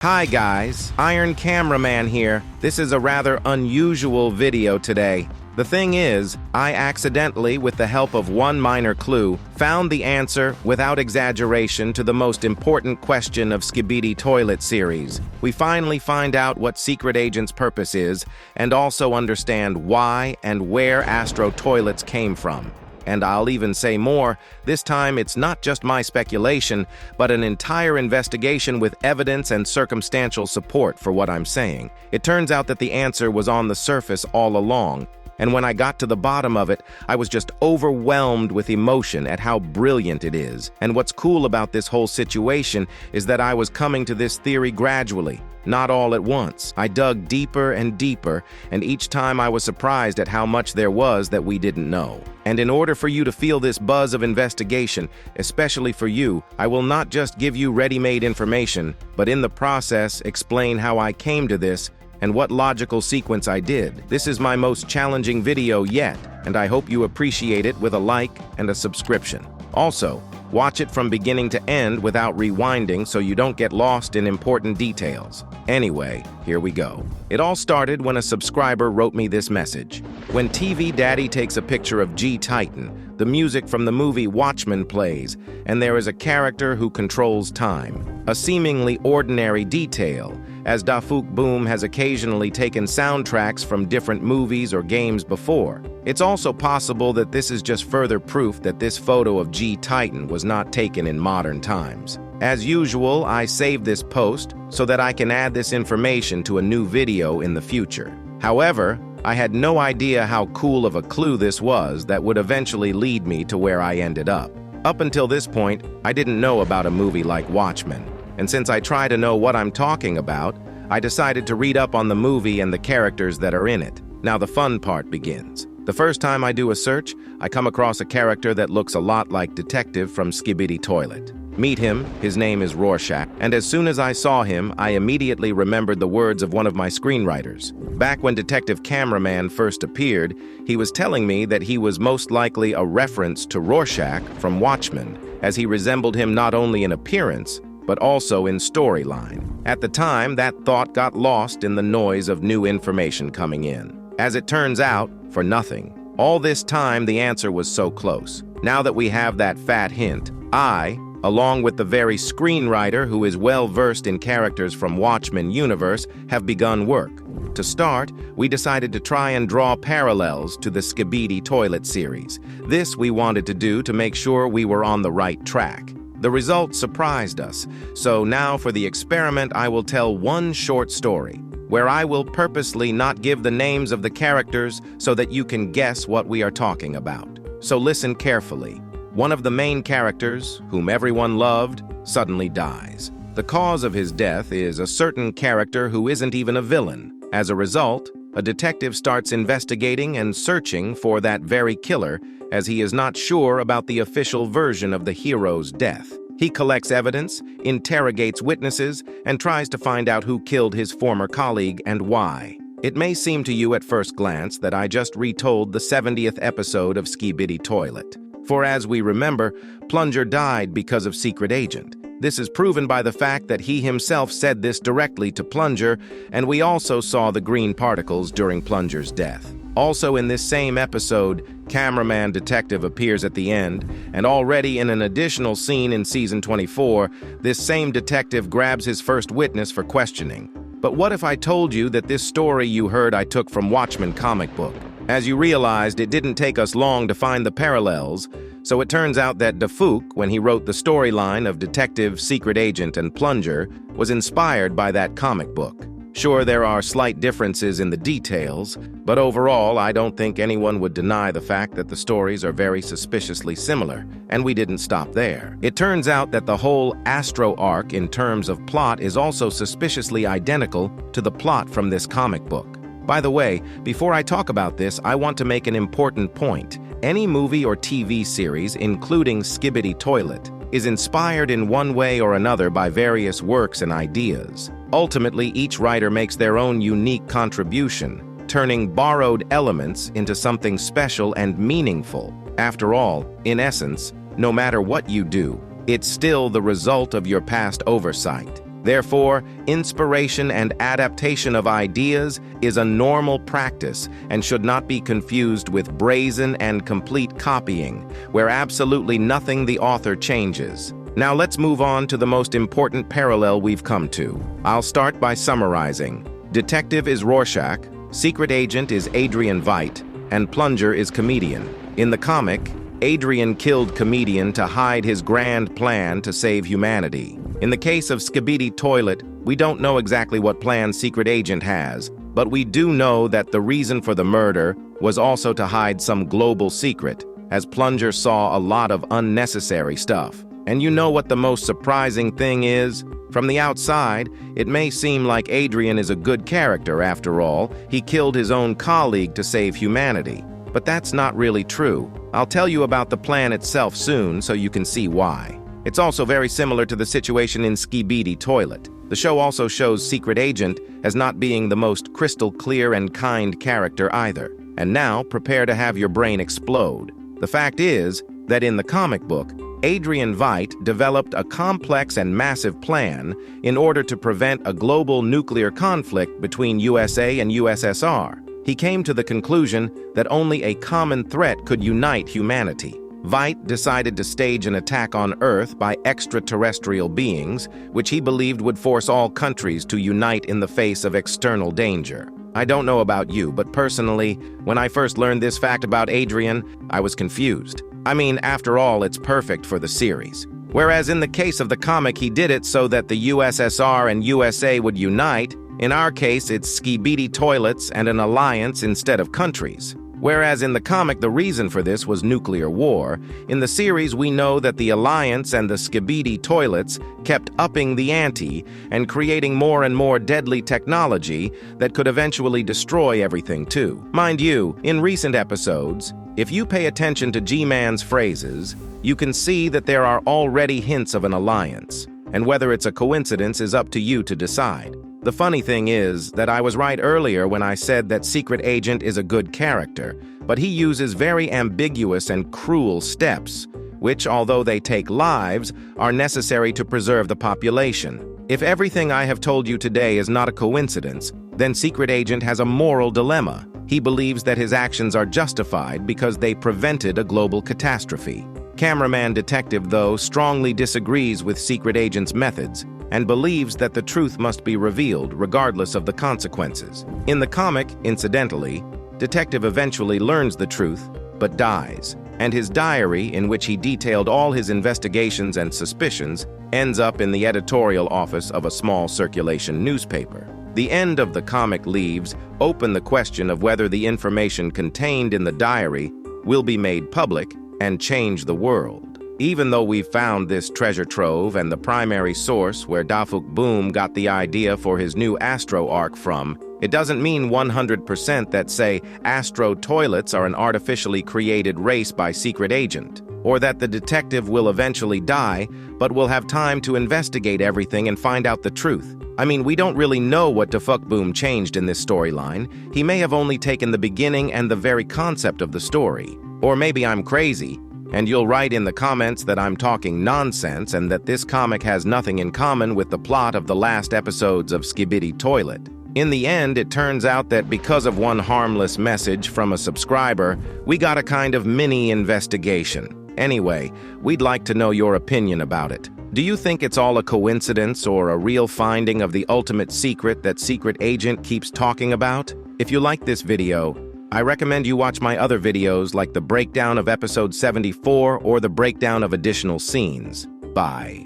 Hi guys, Iron Cameraman here. This is a rather unusual video today. The thing is, I accidentally, with the help of one minor clue, found the answer, without exaggeration, to the most important question of Skibidi Toilet series. We finally find out what Secret Agent's purpose is, and also understand why and where Astro toilets came from. And I'll even say more, this time it's not just my speculation, but an entire investigation with evidence and circumstantial support for what I'm saying. It turns out that the answer was on the surface all along, and when I got to the bottom of it, I was just overwhelmed with emotion at how brilliant it is. And what's cool about this whole situation is that I was coming to this theory gradually, not all at once. I dug deeper and deeper, and each time I was surprised at how much there was that we didn't know. And in order for you to feel this buzz of investigation, especially for you, I will not just give you ready-made information, but in the process explain how I came to this and what logical sequence I did. This is my most challenging video yet, and I hope you appreciate it with a like and a subscription. Also, watch it from beginning to end without rewinding so you don't get lost in important details. Anyway, here we go. It all started when a subscriber wrote me this message. When TV Daddy takes a picture of G-Titan, the music from the movie Watchmen plays, and there is a character who controls time. A seemingly ordinary detail, as Dafuk Boom has occasionally taken soundtracks from different movies or games before. It's also possible that this is just further proof that this photo of G-Titan was not taken in modern times. As usual, I saved this post so that I can add this information to a new video in the future. However, I had no idea how cool of a clue this was that would eventually lead me to where I ended up. Up until this point, I didn't know about a movie like Watchmen. And since I try to know what I'm talking about, I decided to read up on the movie and the characters that are in it. Now the fun part begins. The first time I do a search, I come across a character that looks a lot like Detective from Skibidi Toilet. Meet him, his name is Rorschach, and as soon as I saw him, I immediately remembered the words of one of my screenwriters. Back when Detective Cameraman first appeared, he was telling me that he was most likely a reference to Rorschach from Watchmen, as he resembled him not only in appearance, but also in storyline. At the time, that thought got lost in the noise of new information coming in. As it turns out, for nothing. All this time, the answer was so close. Now that we have that fat hint, I, along with the very screenwriter who is well-versed in characters from Watchmen universe, have begun work. To start, we decided to try and draw parallels to the Skibidi Toilet series. This we wanted to do to make sure we were on the right track. The results surprised us, so now for the experiment I will tell one short story, where I will purposely not give the names of the characters so that you can guess what we are talking about. So listen carefully. One of the main characters, whom everyone loved, suddenly dies. The cause of his death is a certain character who isn't even a villain. As a result, a detective starts investigating and searching for that very killer, as he is not sure about the official version of the hero's death. He collects evidence, interrogates witnesses, and tries to find out who killed his former colleague and why. It may seem to you at first glance that I just retold the 70th episode of Skibidi Toilet. For as we remember, Plunger died because of Secret Agent. This is proven by the fact that he himself said this directly to Plunger, and we also saw the green particles during Plunger's death. Also in this same episode, Cameraman Detective appears at the end, and already in an additional scene in Season 24, this same detective grabs his first witness for questioning. But what if I told you that this story you heard I took from Watchmen comic book? As you realized, it didn't take us long to find the parallels, so it turns out that Dafuk, when he wrote the storyline of Detective, Secret Agent, and Plunger, was inspired by that comic book. Sure, there are slight differences in the details, but overall, I don't think anyone would deny the fact that the stories are very suspiciously similar, and we didn't stop there. It turns out that the whole Astro arc in terms of plot is also suspiciously identical to the plot from this comic book. By the way, before I talk about this, I want to make an important point. Any movie or TV series, including Skibidi Toilet, is inspired in one way or another by various works and ideas. Ultimately, each writer makes their own unique contribution, turning borrowed elements into something special and meaningful. After all, in essence, no matter what you do, it's still the result of your past oversight. Therefore, inspiration and adaptation of ideas is a normal practice and should not be confused with brazen and complete copying, where absolutely nothing the author changes. Now let's move on to the most important parallel we've come to. I'll start by summarizing. Detective is Rorschach, secret agent is Adrian Veidt, and plunger is comedian. In the comic, Adrian killed comedian to hide his grand plan to save humanity. In the case of Skibidi Toilet, we don't know exactly what plan secret agent has, but we do know that the reason for the murder was also to hide some global secret, as Plunger saw a lot of unnecessary stuff. And you know what the most surprising thing is? From the outside, it may seem like Adrian is a good character after all. He killed his own colleague to save humanity. But that's not really true. I'll tell you about the plan itself soon so you can see why. It's also very similar to the situation in Skibidi Toilet. The show also shows Secret Agent as not being the most crystal clear and kind character either. And now, prepare to have your brain explode. The fact is that in the comic book, Adrian Veidt developed a complex and massive plan in order to prevent a global nuclear conflict between USA and USSR. He came to the conclusion that only a common threat could unite humanity. Veidt decided to stage an attack on Earth by extraterrestrial beings, which he believed would force all countries to unite in the face of external danger. I don't know about you, but personally, when I first learned this fact about Adrian, I was confused. I mean, after all, it's perfect for the series. Whereas in the case of the comic, he did it so that the USSR and USA would unite. In our case, it's Skibidi Toilets and an alliance instead of countries. Whereas in the comic, the reason for this was nuclear war, in the series we know that the Alliance and the Skibidi Toilets kept upping the ante and creating more and more deadly technology that could eventually destroy everything too. Mind you, in recent episodes, if you pay attention to G-Man's phrases, you can see that there are already hints of an alliance, and whether it's a coincidence is up to you to decide. The funny thing is that I was right earlier when I said that Secret Agent is a good character, but he uses very ambiguous and cruel steps, which, although they take lives, are necessary to preserve the population. If everything I have told you today is not a coincidence, then Secret Agent has a moral dilemma. He believes that his actions are justified because they prevented a global catastrophe. Cameraman Detective, though, strongly disagrees with Secret Agent's methods and believes that the truth must be revealed regardless of the consequences. In the comic, incidentally, Detective eventually learns the truth, but dies, and his diary, in which he detailed all his investigations and suspicions, ends up in the editorial office of a small circulation newspaper. The end of the comic leaves open the question of whether the information contained in the diary will be made public and change the world. Even though we've found this treasure trove and the primary source where Dafuk Boom got the idea for his new Astro arc from, it doesn't mean 100% that, say, Astro Toilets are an artificially created race by Secret Agent, or that the detective will eventually die, but will have time to investigate everything and find out the truth. I mean, we don't really know what Dafuk Boom changed in this storyline. He may have only taken the beginning and the very concept of the story. Or maybe I'm crazy, and you'll write in the comments that I'm talking nonsense and that this comic has nothing in common with the plot of the last episodes of Skibidi Toilet. In the end, it turns out that because of one harmless message from a subscriber, we got a kind of mini investigation. Anyway, we'd like to know your opinion about it. Do you think it's all a coincidence or a real finding of the ultimate secret that Secret Agent keeps talking about? If you like this video, I recommend you watch my other videos like the breakdown of episode 74 or the breakdown of additional scenes. Bye.